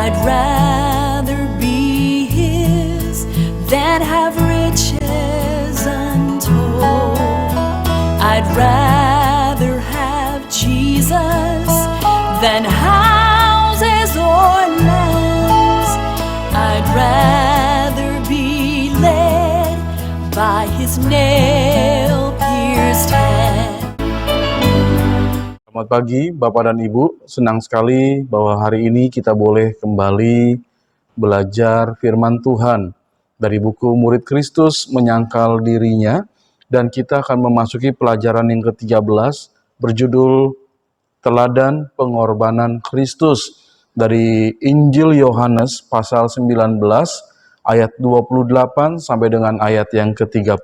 I'd rather be His than have riches untold. I'd rather have Jesus than houses or lands. I'd rather be led by His nail-pierced hand. Selamat pagi Bapak dan Ibu, senang sekali bahwa hari ini kita boleh kembali belajar firman Tuhan dari buku Murid Kristus Menyangkal Dirinya, dan kita akan memasuki pelajaran yang ke-13 berjudul Teladan Pengorbanan Kristus dari Injil Yohanes pasal 19 ayat 28 sampai dengan ayat yang ke-30.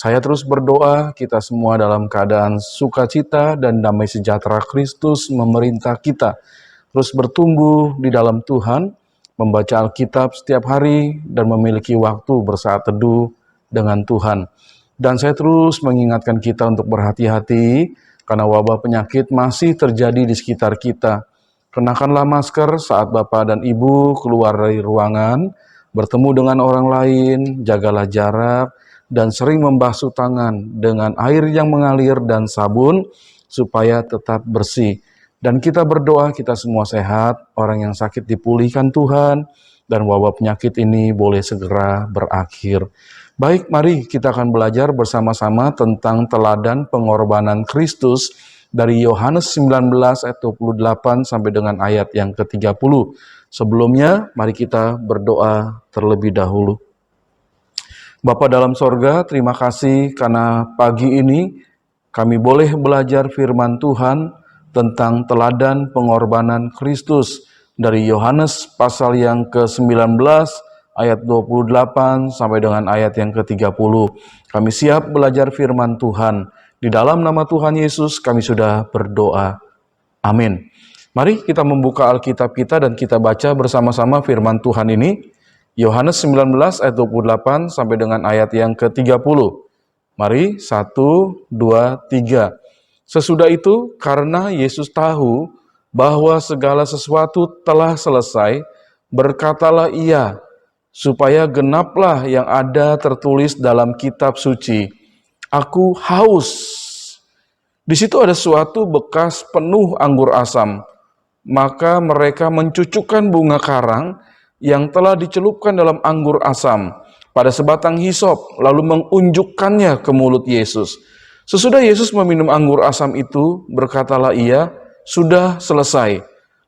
Saya terus berdoa kita semua dalam keadaan sukacita dan damai sejahtera Kristus memerintah kita terus bertumbuh di dalam Tuhan, membaca Alkitab setiap hari dan memiliki waktu bersaat teduh dengan Tuhan. Dan saya terus mengingatkan kita untuk berhati-hati karena wabah penyakit masih terjadi di sekitar kita. Kenakanlah masker saat Bapak dan Ibu keluar dari ruangan, bertemu dengan orang lain, jagalah jarak, dan sering membasuh tangan dengan air yang mengalir dan sabun supaya tetap bersih. Dan kita berdoa kita semua sehat, orang yang sakit dipulihkan Tuhan, dan wabah penyakit ini boleh segera berakhir. Baik, mari kita akan belajar bersama-sama tentang teladan pengorbanan Kristus dari Yohanes 19 ayat 28 sampai dengan ayat yang ke-30. Sebelumnya, mari kita berdoa terlebih dahulu. Bapa dalam sorga, terima kasih karena pagi ini kami boleh belajar firman Tuhan tentang teladan pengorbanan Kristus dari Yohanes pasal yang ke-19 ayat 28 sampai dengan ayat yang ke-30. Kami siap belajar firman Tuhan. Di dalam nama Tuhan Yesus kami sudah berdoa. Amin. Mari kita membuka Alkitab kita dan kita baca bersama-sama firman Tuhan ini. Yohanes 19 ayat 28 sampai dengan ayat yang ke-30. Mari, 1, 2, 3. Sesudah itu, karena Yesus tahu bahwa segala sesuatu telah selesai, berkatalah Ia, supaya genaplah yang ada tertulis dalam kitab suci. Aku haus. Di situ ada suatu bekas penuh anggur asam. Maka mereka mencucukkan bunga karang yang telah dicelupkan dalam anggur asam pada sebatang hisop, lalu mengunjukkannya ke mulut Yesus. Sesudah Yesus meminum anggur asam itu, berkatalah Ia, sudah selesai.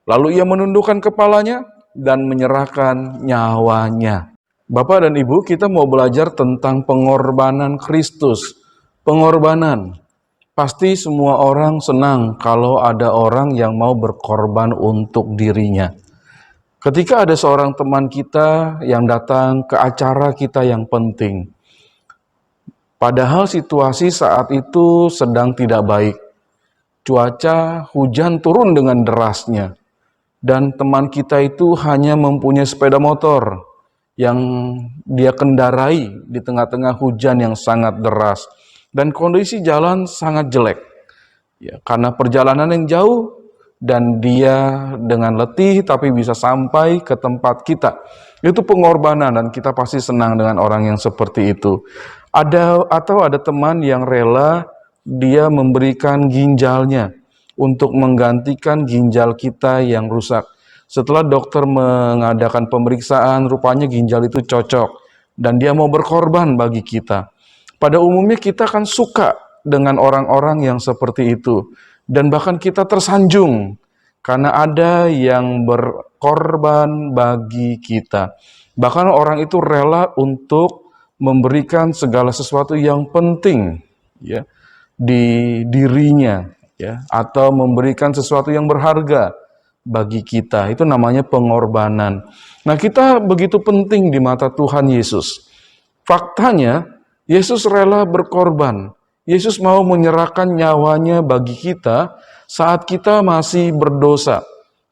Lalu Ia menundukkan kepalanya dan menyerahkan nyawanya. Bapak dan Ibu, kita mau belajar tentang pengorbanan Kristus. Pengorbanan. Pasti semua orang senang kalau ada orang yang mau berkorban untuk dirinya. Ketika ada seorang teman kita yang datang ke acara kita yang penting, padahal situasi saat itu sedang tidak baik, cuaca hujan turun dengan derasnya, dan teman kita itu hanya mempunyai sepeda motor yang dia kendarai di tengah-tengah hujan yang sangat deras, dan kondisi jalan sangat jelek, ya, karena perjalanan yang jauh, dan dia dengan letih tapi bisa sampai ke tempat kita. Itu pengorbanan dan kita pasti senang dengan orang yang seperti itu. Ada teman yang rela dia memberikan ginjalnya untuk menggantikan ginjal kita yang rusak. Setelah dokter mengadakan pemeriksaan, rupanya ginjal itu cocok dan dia mau berkorban bagi kita. Pada umumnya kita kan suka dengan orang-orang yang seperti itu. Dan bahkan kita tersanjung karena ada yang berkorban bagi kita. Bahkan orang itu rela untuk memberikan segala sesuatu yang penting, ya, di dirinya, ya, atau memberikan sesuatu yang berharga bagi kita. Itu namanya pengorbanan. Nah, kita begitu penting di mata Tuhan Yesus. Faktanya, Yesus rela berkorban. Yesus mau menyerahkan nyawanya bagi kita saat kita masih berdosa.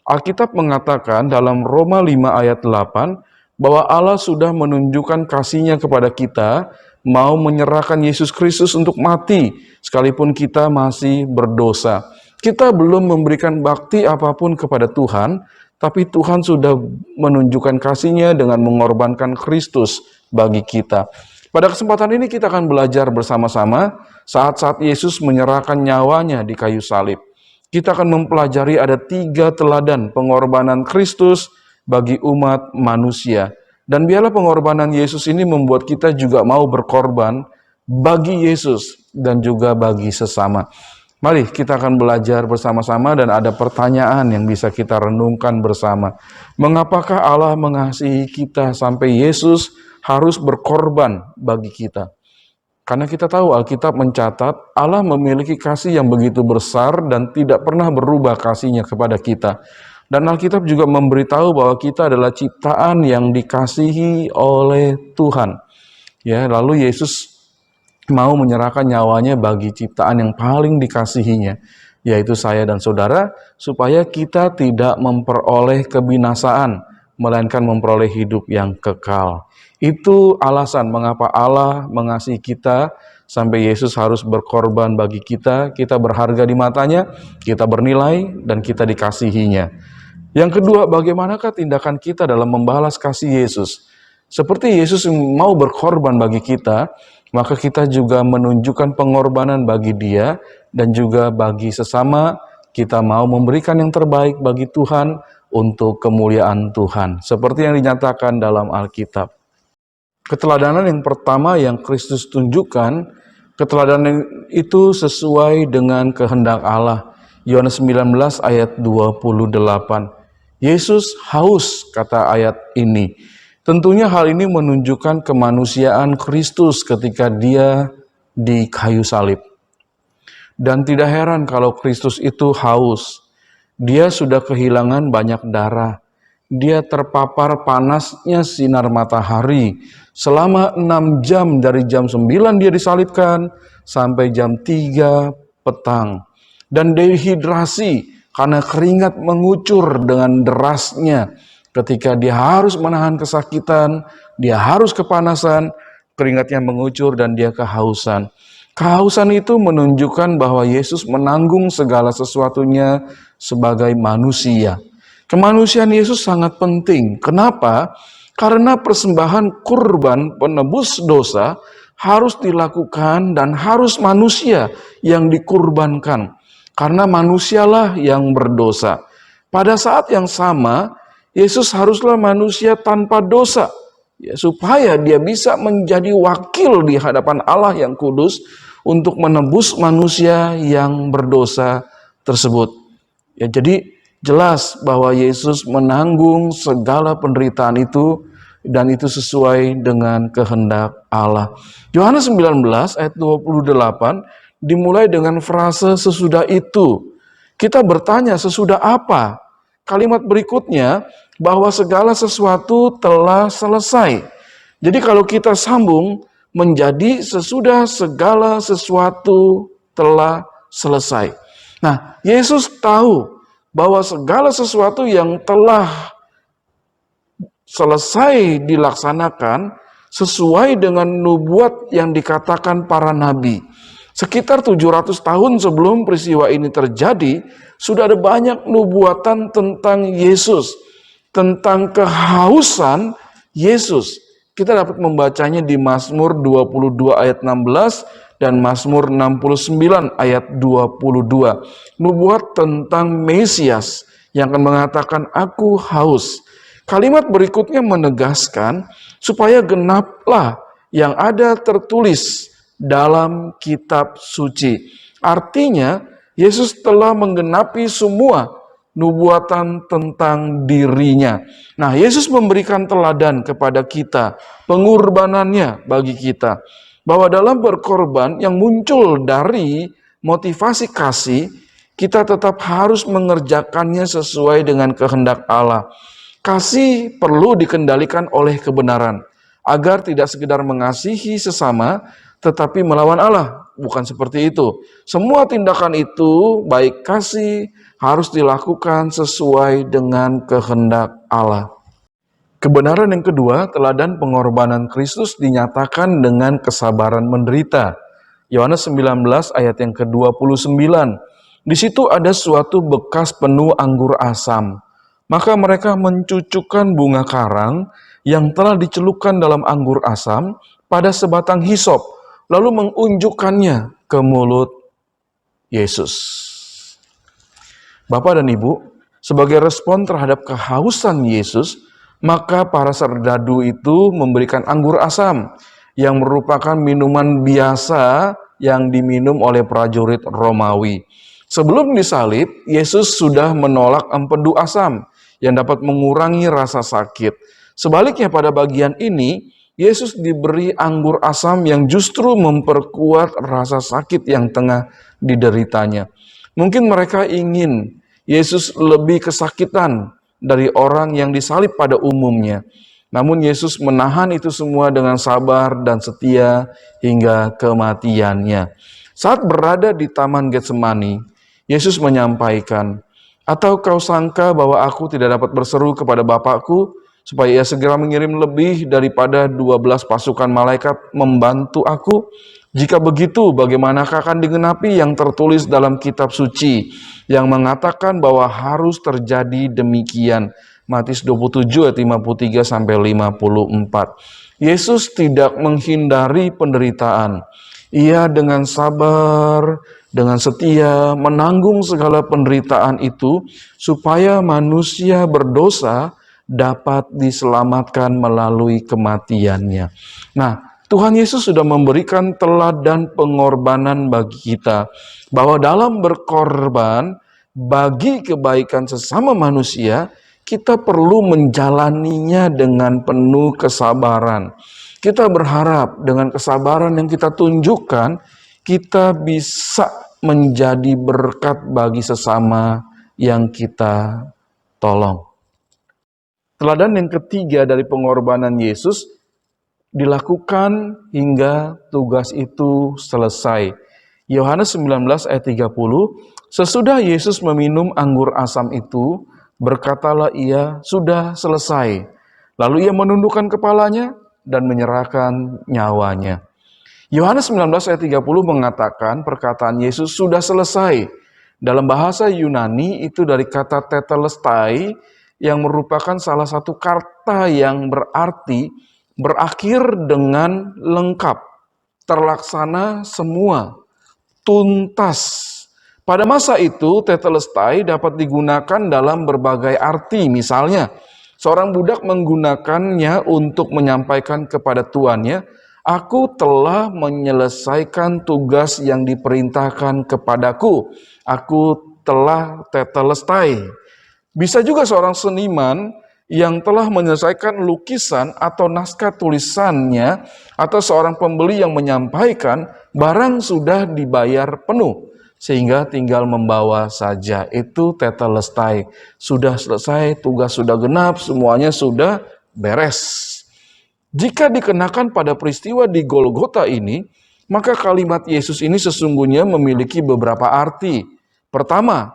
Alkitab mengatakan dalam Roma 5 ayat 8 bahwa Allah sudah menunjukkan kasih-Nya kepada kita, mau menyerahkan Yesus Kristus untuk mati sekalipun kita masih berdosa. Kita belum memberikan bakti apapun kepada Tuhan, tapi Tuhan sudah menunjukkan kasih-Nya dengan mengorbankan Kristus bagi kita. Pada kesempatan ini kita akan belajar bersama-sama saat-saat Yesus menyerahkan nyawanya di kayu salib. Kita akan mempelajari ada 3 teladan pengorbanan Kristus bagi umat manusia. Dan biarlah pengorbanan Yesus ini membuat kita juga mau berkorban bagi Yesus dan juga bagi sesama. Mari kita akan belajar bersama-sama dan ada pertanyaan yang bisa kita renungkan bersama. Mengapakah Allah mengasihi kita sampai Yesus harus berkorban bagi kita? Karena kita tahu Alkitab mencatat Allah memiliki kasih yang begitu besar dan tidak pernah berubah kasih-Nya kepada kita. Dan Alkitab juga memberitahu bahwa kita adalah ciptaan yang dikasihi oleh Tuhan. Ya, lalu Yesus mau menyerahkan nyawanya bagi ciptaan yang paling dikasihinya, yaitu saya dan saudara, supaya kita tidak memperoleh kebinasaan, melainkan memperoleh hidup yang kekal. Itu alasan mengapa Allah mengasihi kita, sampai Yesus harus berkorban bagi kita. Kita berharga di matanya, kita bernilai, dan kita dikasihinya. Yang kedua, bagaimanakah tindakan kita dalam membalas kasih Yesus? Seperti Yesus mau berkorban bagi kita, maka kita juga menunjukkan pengorbanan bagi Dia dan juga bagi sesama. Kita mau memberikan yang terbaik bagi Tuhan untuk kemuliaan Tuhan, seperti yang dinyatakan dalam Alkitab. Keteladanan yang pertama yang Kristus tunjukkan, keteladanan itu sesuai dengan kehendak Allah. Yohanes 19 ayat 28. Yesus haus, kata ayat ini. Tentunya hal ini menunjukkan kemanusiaan Kristus ketika Dia di kayu salib. Dan tidak heran kalau Kristus itu haus. Dia sudah kehilangan banyak darah. Dia terpapar panasnya sinar matahari selama 6 jam, dari jam 9 dia disalibkan sampai jam 3 petang. Dan dehidrasi karena keringat mengucur dengan derasnya. Ketika dia harus menahan kesakitan, dia harus kepanasan, keringatnya mengucur dan dia kehausan. Kehausan itu menunjukkan bahwa Yesus menanggung segala sesuatunya sebagai manusia. Kemanusiaan Yesus sangat penting. Kenapa? Karena persembahan kurban penebus dosa harus dilakukan dan harus manusia yang dikurbankan. Karena manusialah yang berdosa. Pada saat yang sama, Yesus haruslah manusia tanpa dosa, ya, supaya dia bisa menjadi wakil di hadapan Allah yang kudus untuk menebus manusia yang berdosa tersebut. Ya, jadi jelas bahwa Yesus menanggung segala penderitaan itu dan itu sesuai dengan kehendak Allah. Yohanes 19 ayat 28 dimulai dengan frase sesudah itu. Kita bertanya, sesudah apa? Kalimat berikutnya, bahwa segala sesuatu telah selesai. Jadi kalau kita sambung menjadi sesudah segala sesuatu telah selesai. Nah, Yesus tahu bahwa segala sesuatu yang telah selesai dilaksanakan sesuai dengan nubuat yang dikatakan para nabi. Sekitar 700 tahun sebelum peristiwa ini terjadi, sudah ada banyak nubuatan tentang Yesus, tentang kehausan Yesus. Kita dapat membacanya di Mazmur 22 ayat 16 dan Mazmur 69 ayat 22. Nubuat tentang Mesias yang akan mengatakan, aku haus. Kalimat berikutnya menegaskan supaya genaplah yang ada tertulis dalam kitab suci. Artinya, Yesus telah menggenapi semua nubuatan tentang dirinya. Nah, Yesus memberikan teladan kepada kita, pengorbanannya bagi kita. Bahwa dalam berkorban yang muncul dari motivasi kasih, kita tetap harus mengerjakannya sesuai dengan kehendak Allah. Kasih perlu dikendalikan oleh kebenaran, agar tidak sekedar mengasihi sesama, tetapi melawan Allah. Bukan seperti itu. Semua tindakan itu, baik kasih, harus dilakukan sesuai dengan kehendak Allah. Kebenaran yang kedua, teladan pengorbanan Kristus dinyatakan dengan kesabaran menderita. Yohanes 19 ayat yang ke-29. Di situ ada suatu bekas penuh anggur asam. Maka mereka mencucukkan bunga karang yang telah dicelupkan dalam anggur asam pada sebatang hisop, lalu mengunjukkannya ke mulut Yesus. Bapak dan Ibu, sebagai respon terhadap kehausan Yesus, maka para serdadu itu memberikan anggur asam yang merupakan minuman biasa yang diminum oleh prajurit Romawi. Sebelum disalib, Yesus sudah menolak empedu asam yang dapat mengurangi rasa sakit. Sebaliknya pada bagian ini, Yesus diberi anggur asam yang justru memperkuat rasa sakit yang tengah dideritanya. Mungkin mereka ingin Yesus lebih kesakitan dari orang yang disalib pada umumnya. Namun Yesus menahan itu semua dengan sabar dan setia hingga kematiannya. Saat berada di Taman Getsemani, Yesus menyampaikan, "Atau kau sangka bahwa aku tidak dapat berseru kepada Bapakku, supaya ia segera mengirim lebih daripada 12 pasukan malaikat membantu aku? Jika begitu, bagaimanakah akan digenapi yang tertulis dalam kitab suci yang mengatakan bahwa harus terjadi demikian?" Matius 27 ayat 53 sampai 54. Yesus tidak menghindari penderitaan. Ia dengan sabar, dengan setia menanggung segala penderitaan itu supaya manusia berdosa dapat diselamatkan melalui kematiannya. Nah, Tuhan Yesus sudah memberikan teladan pengorbanan bagi kita, bahwa dalam berkorban bagi kebaikan sesama manusia, kita perlu menjalaninya dengan penuh kesabaran. Kita berharap dengan kesabaran yang kita tunjukkan, kita bisa menjadi berkat bagi sesama yang kita tolong. Teladan yang ketiga dari pengorbanan Yesus dilakukan hingga tugas itu selesai. Yohanes 19 ayat 30, sesudah Yesus meminum anggur asam itu, berkatalah ia, sudah selesai. Lalu ia menundukkan kepalanya dan menyerahkan nyawanya. Yohanes 19 ayat 30 mengatakan perkataan Yesus sudah selesai. Dalam bahasa Yunani itu dari kata tetelestai yang merupakan salah satu kata yang berarti berakhir dengan lengkap, terlaksana semua, tuntas. Pada masa itu, tetelestai dapat digunakan dalam berbagai arti. Misalnya, seorang budak menggunakannya untuk menyampaikan kepada tuannya, "Aku telah menyelesaikan tugas yang diperintahkan kepadaku. Aku telah tetelestai." Bisa juga seorang seniman yang telah menyelesaikan lukisan atau naskah tulisannya, atau seorang pembeli yang menyampaikan barang sudah dibayar penuh, sehingga tinggal membawa saja. Itu tetelestai. Sudah selesai, tugas sudah genap, semuanya sudah beres. Jika dikenakan pada peristiwa di Golgota ini, maka kalimat Yesus ini sesungguhnya memiliki beberapa arti. Pertama,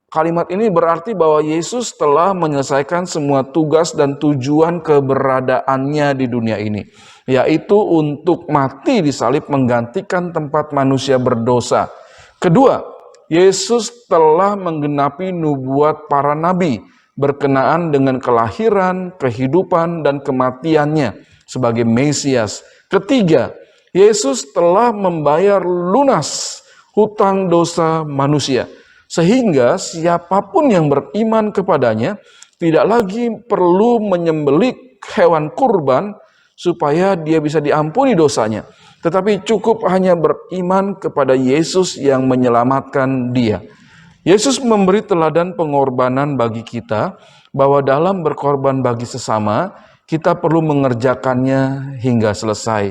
kalimat ini berarti bahwa Yesus telah menyelesaikan semua tugas dan tujuan keberadaannya di dunia ini, yaitu untuk mati di salib menggantikan tempat manusia berdosa. Kedua, Yesus telah menggenapi nubuat para nabi berkenaan dengan kelahiran, kehidupan, dan kematiannya sebagai Mesias. Ketiga, Yesus telah membayar lunas hutang dosa manusia, sehingga siapapun yang beriman kepadanya tidak lagi perlu menyembelih hewan kurban supaya dia bisa diampuni dosanya, tetapi cukup hanya beriman kepada Yesus yang menyelamatkan dia. Yesus memberi teladan pengorbanan bagi kita, bahwa dalam berkorban bagi sesama, kita perlu mengerjakannya hingga selesai.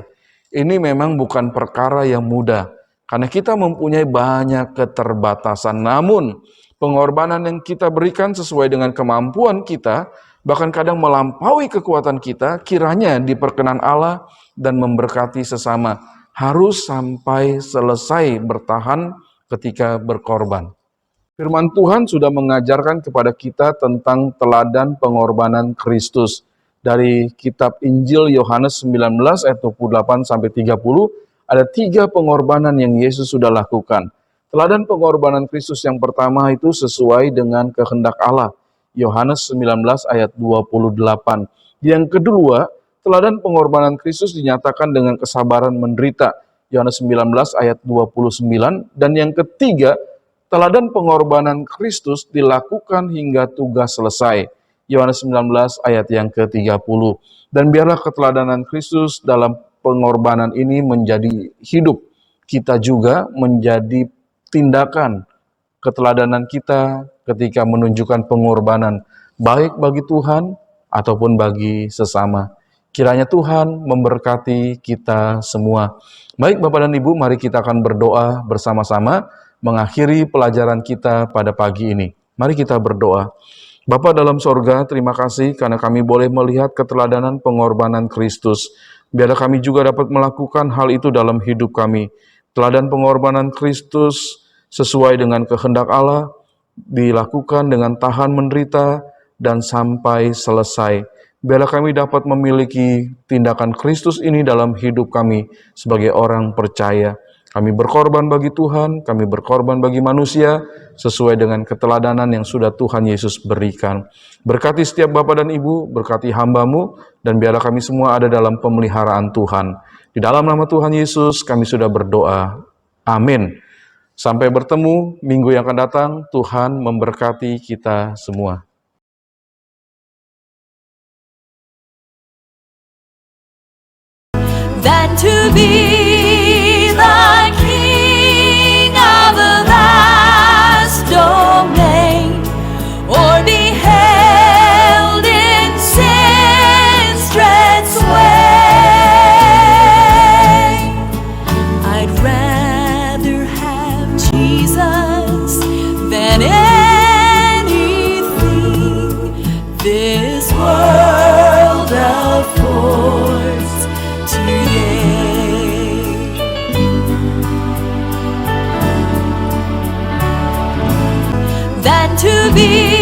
Ini memang bukan perkara yang mudah, karena kita mempunyai banyak keterbatasan. Namun, pengorbanan yang kita berikan sesuai dengan kemampuan kita, bahkan kadang melampaui kekuatan kita, kiranya diperkenan Allah dan memberkati sesama. Harus sampai selesai bertahan ketika berkorban. Firman Tuhan sudah mengajarkan kepada kita tentang teladan pengorbanan Kristus. Dari kitab Injil Yohanes 19 ayat 28 sampai 30, ada 3 pengorbanan yang Yesus sudah lakukan. Teladan pengorbanan Kristus yang pertama itu sesuai dengan kehendak Allah, Yohanes 19 ayat 28. Yang kedua, teladan pengorbanan Kristus dinyatakan dengan kesabaran menderita. Yohanes 19 ayat 29. Dan yang ketiga, teladan pengorbanan Kristus dilakukan hingga tugas selesai. Yohanes 19 ayat yang ke-30. Dan biarlah keteladanan Kristus dalam pengorbanan ini menjadi hidup kita juga, menjadi tindakan keteladanan kita ketika menunjukkan pengorbanan baik bagi Tuhan ataupun bagi sesama. Kiranya Tuhan memberkati kita semua. Baik Bapak dan Ibu, mari kita akan berdoa bersama-sama mengakhiri pelajaran kita pada pagi ini. Mari kita berdoa. Bapa dalam sorga, terima kasih karena kami boleh melihat keteladanan pengorbanan Kristus. Biarlah kami juga dapat melakukan hal itu dalam hidup kami. Teladan pengorbanan Kristus sesuai dengan kehendak Allah, dilakukan dengan tahan menderita dan sampai selesai. Biarlah kami dapat memiliki tindakan Kristus ini dalam hidup kami sebagai orang percaya. Kami berkorban bagi Tuhan, kami berkorban bagi manusia, sesuai dengan keteladanan yang sudah Tuhan Yesus berikan. Berkati setiap Bapak dan Ibu, berkati hamba-Mu, dan biarlah kami semua ada dalam pemeliharaan Tuhan. Di dalam nama Tuhan Yesus kami sudah berdoa. Amin. Sampai bertemu minggu yang akan datang, Tuhan memberkati kita semua. Than to be the king of the vast domain, or be held in sin's dread sway. I'd rather have Jesus than anything this world affords today. Than to be